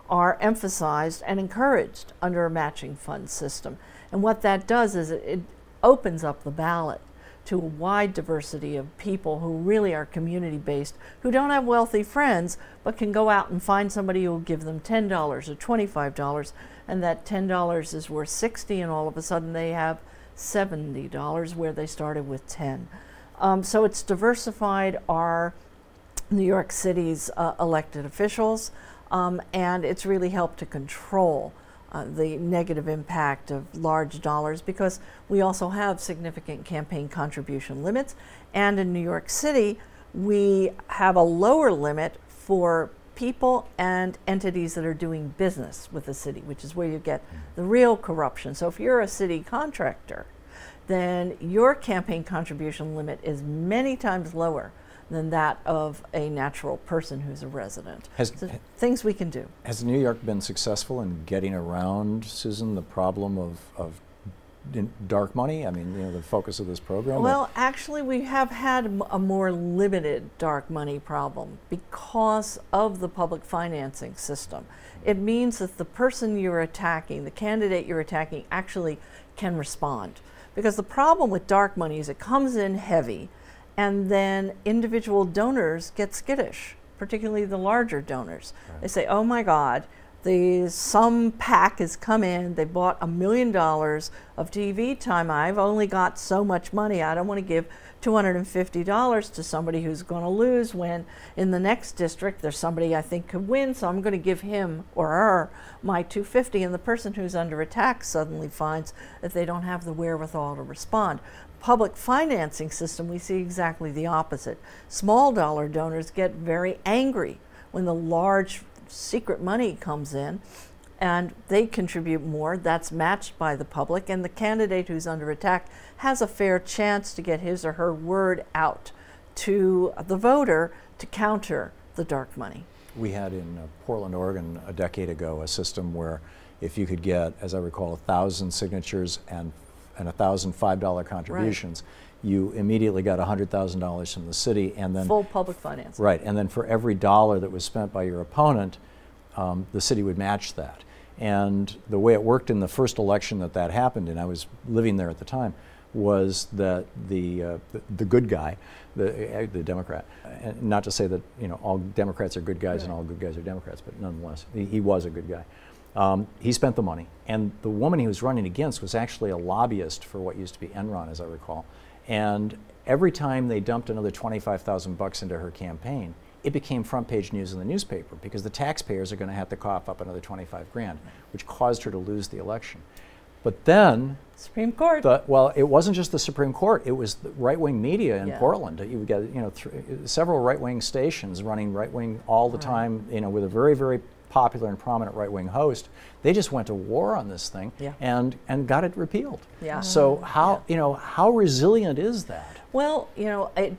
are emphasized and encouraged under a matching fund system. And what that does is it opens up the ballot to a wide diversity of people who really are community-based, who don't have wealthy friends, but can go out and find somebody who will give them $10 or $25, and that $10 is worth $60, and all of a sudden they have $70 where they started with $10. So it's diversified our New York City's elected officials, and it's really helped to control the negative impact of large dollars, because we also have significant campaign contribution limits. And in New York City, we have a lower limit for people and entities that are doing business with the city, which is where you get the real corruption. So if you're a city contractor, then your campaign contribution limit is many times lower than that of a natural person who's a resident. So things we can do. Has New York been successful in getting around, Susan, the problem of dark money? I mean, you know, the focus of this program? Well, actually, we have had a more limited dark money problem because of the public financing system. It means that the person you're attacking, the candidate you're attacking, actually can respond. Because the problem with dark money is it comes in heavy, and then individual donors get skittish, particularly the larger donors. Right. They say, oh my God, some PAC has come in, they bought $1 million of TV time, I've only got so much money, I don't want to give $250 to somebody who's going to lose, when in the next district there's somebody I think could win, so I'm going to give him or her my $250, and the person who's under attack suddenly finds that they don't have the wherewithal to respond. Public financing system, we see exactly the opposite. Small dollar donors get very angry when the large secret money comes in, and they contribute more. That's matched by the public, and the candidate who's under attack has a fair chance to get his or her word out to the voter to counter the dark money. We had in Portland, Oregon a decade ago a system where if you could get, as I recall, 1,000 signatures and 1,000 $5 contributions, right, you immediately got $100,000 from the city, and then full public finance. Right, and then for every dollar that was spent by your opponent, the city would match that. And the way it worked in the first election that happened, and I was living there at the time, was that the good guy, the Democrat, and not to say that all Democrats are good guys, right, and all good guys are Democrats, but nonetheless, he was a good guy. He spent the money, and the woman he was running against was actually a lobbyist for what used to be Enron, as I recall. And every time they dumped another $25,000 into her campaign, it became front page news in the newspaper, because the taxpayers are going to have to cough up another 25 grand, which caused her to lose the election. But then Supreme Court. Well, it wasn't just the Supreme Court; it was the right-wing media in Portland. You got several right-wing stations running right-wing all the time, with a very, very popular and prominent right-wing host. They just went to war on this thing, and got it repealed. Yeah. So how resilient is that? Well,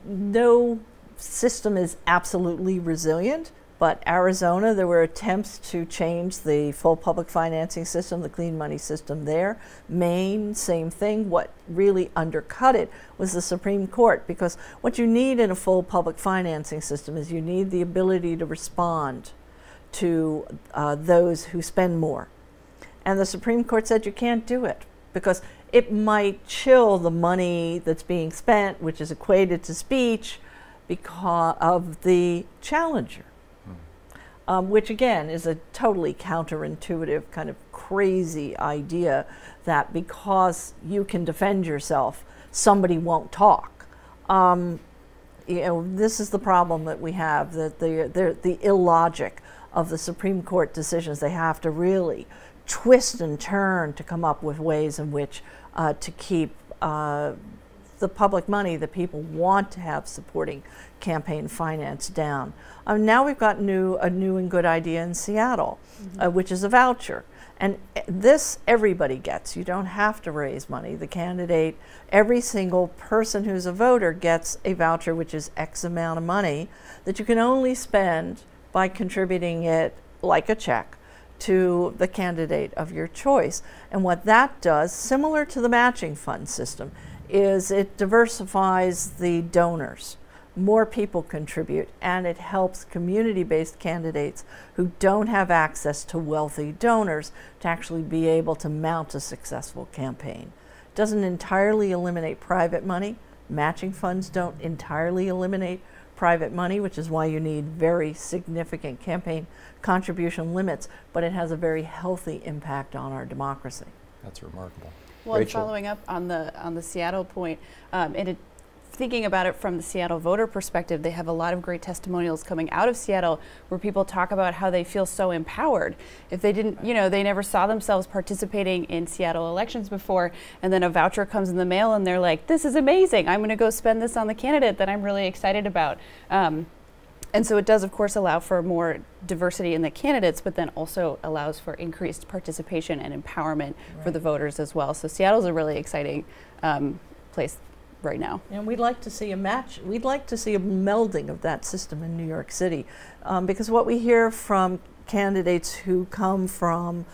no system is absolutely resilient, but Arizona, there were attempts to change the full public financing system, the clean money system there. Maine, same thing. What really undercut it was the Supreme Court, because what you need in a full public financing system is you need the ability to respond to those who spend more. And the Supreme Court said you can't do it, because it might chill the money that's being spent, which is equated to speech, because of the challenger. Which again is a totally counterintuitive, kind of crazy idea that because you can defend yourself, somebody won't talk. This is the problem that we have, that the illogic of the Supreme Court decisions. They have to really twist and turn to come up with ways in which to keep the public money that people want to have supporting campaign finance down. Now we've got a new and good idea in Seattle, which is a voucher. And this everybody gets. You don't have to raise money. The candidate, every single person who's a voter gets a voucher, which is X amount of money that you can only spend by contributing it like a check to the candidate of your choice. And what that does, similar to the matching fund system, is it diversifies the donors. More people contribute, and it helps community-based candidates who don't have access to wealthy donors to actually be able to mount a successful campaign. It doesn't entirely eliminate private money. Matching funds don't entirely eliminate private money, which is why you need very significant campaign contribution limits, but it has a very healthy impact on our democracy. That's remarkable. Well, and following up on the Seattle point, thinking about it from the Seattle voter perspective, they have a lot of great testimonials coming out of Seattle where people talk about how they feel so empowered. If they didn't, you know, they never saw themselves participating in Seattle elections before, and then a voucher comes in the mail and they're like, this is amazing, I'm going to go spend this on the candidate that I'm really excited about. And so it does, of course, allow for more diversity in the candidates, but then also allows for increased participation and empowerment for the voters as well. So Seattle's a really exciting place right now. And we'd like to see a match. We'd like to see a melding of that system in New York City, because what we hear from candidates who come from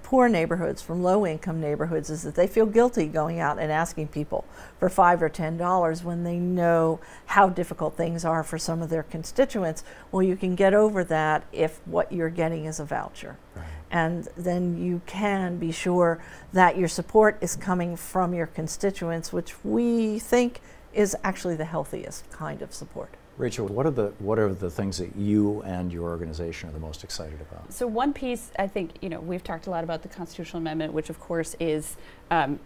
poor neighborhoods, from low-income neighborhoods, is that they feel guilty going out and asking people for $5 or $10 when they know how difficult things are for some of their constituents. Well, you can get over that if what you're getting is a voucher. Right. And then you can be sure that your support is coming from your constituents, which we think is actually the healthiest kind of support. Rachel, what are the things that you and your organization are the most excited about? So one piece, I think, you know, we've talked a lot about the constitutional amendment, which of course is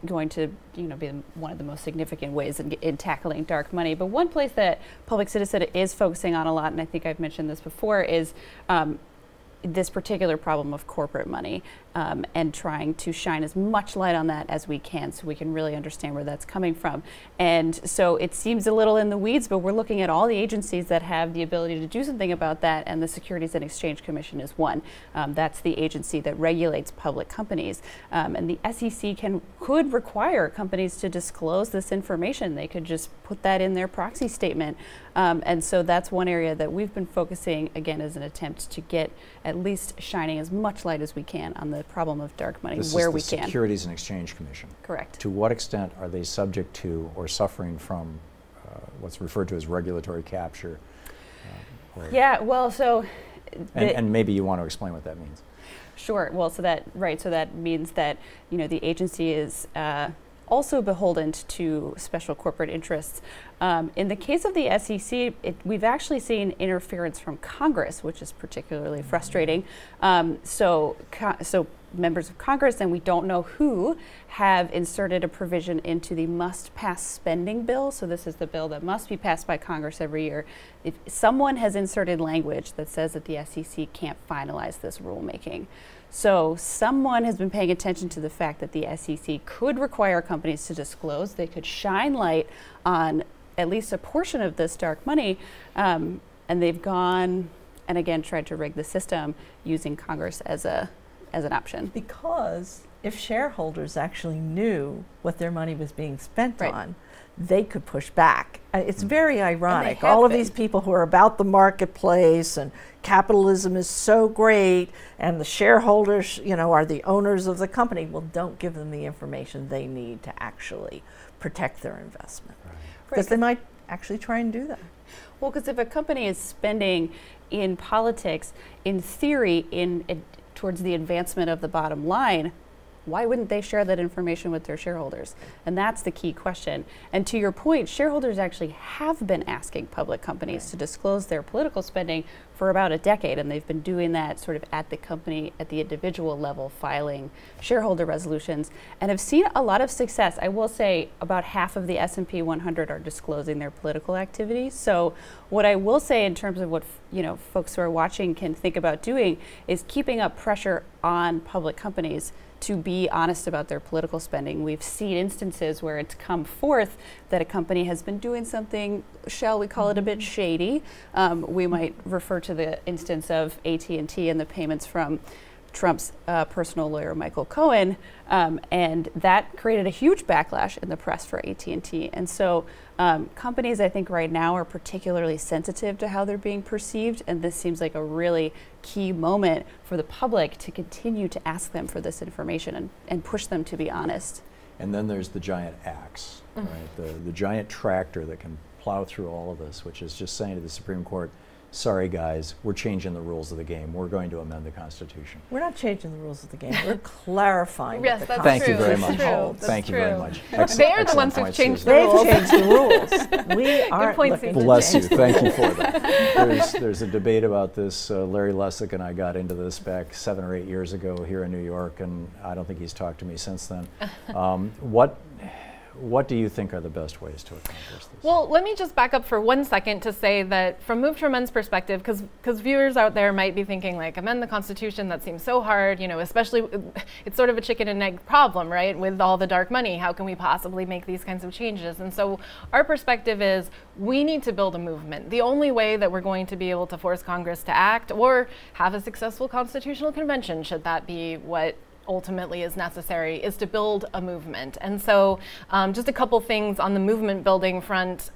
going to, you know, be one of the most significant ways in tackling dark money. But one place that Public Citizen is focusing on a lot, and I think I've mentioned this before, is this particular problem of corporate money, and trying to shine as much light on that as we can so we can really understand where that's coming from. And so it seems a little in the weeds, but we're looking at all the agencies that have the ability to do something about that, and the Securities and Exchange Commission is one. That's the agency that regulates public companies. And the SEC could require companies to disclose this information. They could just put that in their proxy statement. And so that's one area that we've been focusing, again, as an attempt to get at least shining as much light as we can on the problem of dark money where we can. This is the Securities and Exchange Commission. Correct. To what extent are they subject to or suffering from what's referred to as regulatory capture? Yeah, well, so... And maybe you want to explain what that means. Sure. Well, so that means that, you know, the agency is also beholden to special corporate interests. In the case of the SEC, we've actually seen interference from Congress, which is particularly frustrating. So members of Congress, and we don't know who, have inserted a provision into the must-pass spending bill. So this is the bill that must be passed by Congress every year. If someone has inserted language that says that the SEC can't finalize this rulemaking. So someone has been paying attention to the fact that the SEC could require companies to disclose. They could shine light on at least a portion of this dark money, and they've gone and again tried to rig the system using Congress as an option. Because if shareholders actually knew what their money was being spent on, they could push back. It's very ironic. All of these people who are about the marketplace and capitalism is so great, and the shareholders, you know, are the owners of the company. Well, don't give them the information they need to actually protect their investment. Because they might actually try and do that. Well, because if a company is spending in politics, in theory, towards the advancement of the bottom line, why wouldn't they share that information with their shareholders? And that's the key question. And to your point, shareholders actually have been asking public companies to disclose their political spending for about a decade, and they've been doing that sort of at the company, at the individual level, filing shareholder resolutions, and have seen a lot of success. I will say about half of the S&P 100 are disclosing their political activities. So what I will say in terms of what folks who are watching can think about doing is keeping up pressure on public companies to be honest about their political spending. We've seen instances where it's come forth that a company has been doing something, shall we call it a bit shady. We might refer to the instance of AT&T and the payments from Trump's personal lawyer, Michael Cohen, and that created a huge backlash in the press for AT&T. And so companies, I think right now, are particularly sensitive to how they're being perceived, and this seems like a really key moment for the public to continue to ask them for this information and push them to be honest. And then there's the giant axe, right? The giant tractor that can plow through all of this, which is just saying to the Supreme Court, sorry guys, we're changing the rules of the game. We're going to amend the Constitution. We're not changing the rules of the game. We're clarifying yes, what the that's Constitution Thank you very much. Holds. Thank you very much. They are the ones who've changed the rules. They've changed the rules. We aren't looking to Bless you. change. Thank you for that. There's a debate about this. Larry Lessig and I got into this back 7 or 8 years ago here in New York, and I don't think he's talked to me since then. what do you think are the best ways to accomplish this? Well, let me just back up for 1 second to say that from Move to Amend's perspective, because viewers out there might be thinking like, amend the Constitution, that seems so hard, you know, especially it's sort of a chicken and egg problem, right? With all the dark money, how can we possibly make these kinds of changes? And so our perspective is we need to build a movement. The only way that we're going to be able to force Congress to act or have a successful constitutional convention, should that be what ultimately is necessary, is to build a movement. And so just a couple things on the movement building front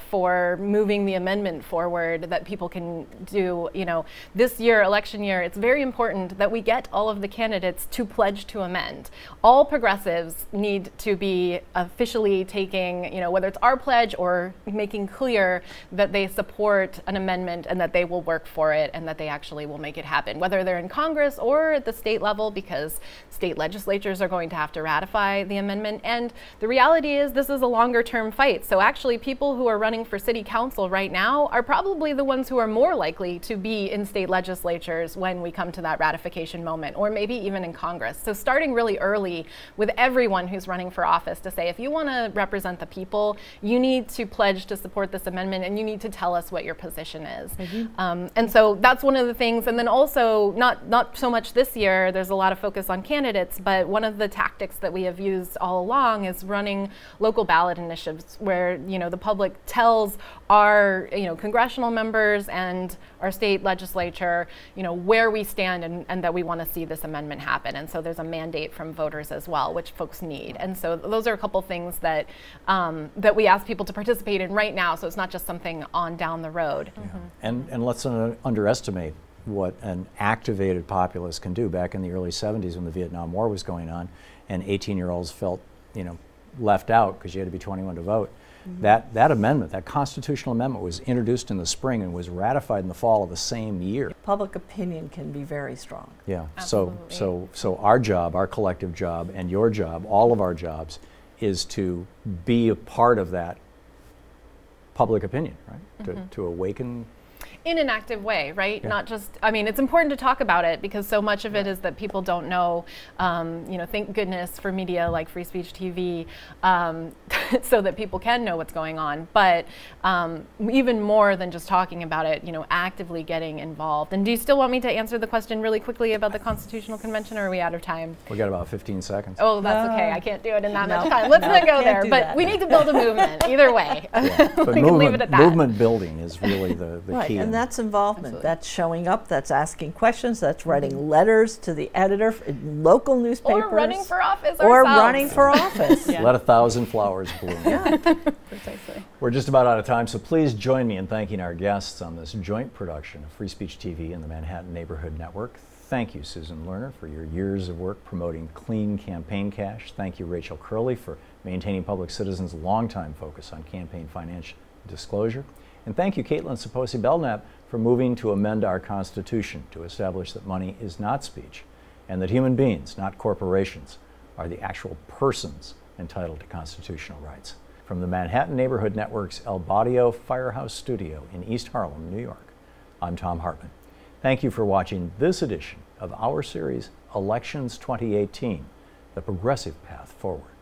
for moving the amendment forward that people can do. You know, this year, election year, it's very important that we get all of the candidates to pledge to amend. All progressives need to be officially taking, you know, whether it's our pledge or making clear that they support an amendment and that they will work for it and that they actually will make it happen, whether they're in Congress or at the state level, because state legislatures are going to have to ratify the amendment. And the reality is this is a longer term fight. So actually people who are running for city council right now are probably the ones who are more likely to be in state legislatures when we come to that ratification moment, or maybe even in Congress. So starting really early with everyone who's running for office to say, if you want to represent the people, you need to pledge to support this amendment and you need to tell us what your position is. And so that's one of the things. And then also, not so much this year, there's a lot of focus on candidates, but one of the tactics that we have used all along is running local ballot initiatives where, you know, the public tells our, you know, congressional members and our state legislature, you know, where we stand and that we want to see this amendment happen. And so there's a mandate from voters as well, which folks need. And so those are a couple things that that we ask people to participate in right now, so it's not just something on down the road. And let's not underestimate what an activated populace can do. Back in the early 70s when the Vietnam War was going on and 18-year-olds felt, you know, left out because you had to be 21 to vote. That amendment, that constitutional amendment, was introduced in the spring and was ratified in the fall of the same year. Public opinion can be very strong. Yeah. So our job, our collective job, and your job, all of our jobs, is to be a part of that public opinion, right? To awaken. In an active way, right? Yeah. Not just, I mean, it's important to talk about it because so much of it is that people don't know. You know, thank goodness for media like Free Speech TV, so that people can know what's going on. But even more than just talking about it, you know, actively getting involved. And do you still want me to answer the question really quickly about the Constitutional Convention, or are we out of time? We got about 15 seconds. Oh, that's okay. I can't do it in that much time. Let's not go there. But we need to build a movement either way. But we can leave it at that. Movement building is really the key. And that's involvement. That's showing up, that's asking questions, that's writing letters to the editor in local newspapers. Or running for office Or ourselves. running for office. Let 1,000 flowers bloom. Precisely. We're just about out of time, so please join me in thanking our guests on this joint production of Free Speech TV and the Manhattan Neighborhood Network. Thank you, Susan Lerner, for your years of work promoting clean campaign cash. Thank you, Rachel Curley, for maintaining Public Citizen's longtime focus on campaign financial disclosure. And thank you, Kaitlin Sopoci-Belknap, for moving to amend our Constitution to establish that money is not speech and that human beings, not corporations, are the actual persons entitled to constitutional rights. From the Manhattan Neighborhood Network's El Barrio Firehouse Studio in East Harlem, New York, I'm Thom Hartman. Thank you for watching this edition of our series, Elections 2018, The Progressive Path Forward.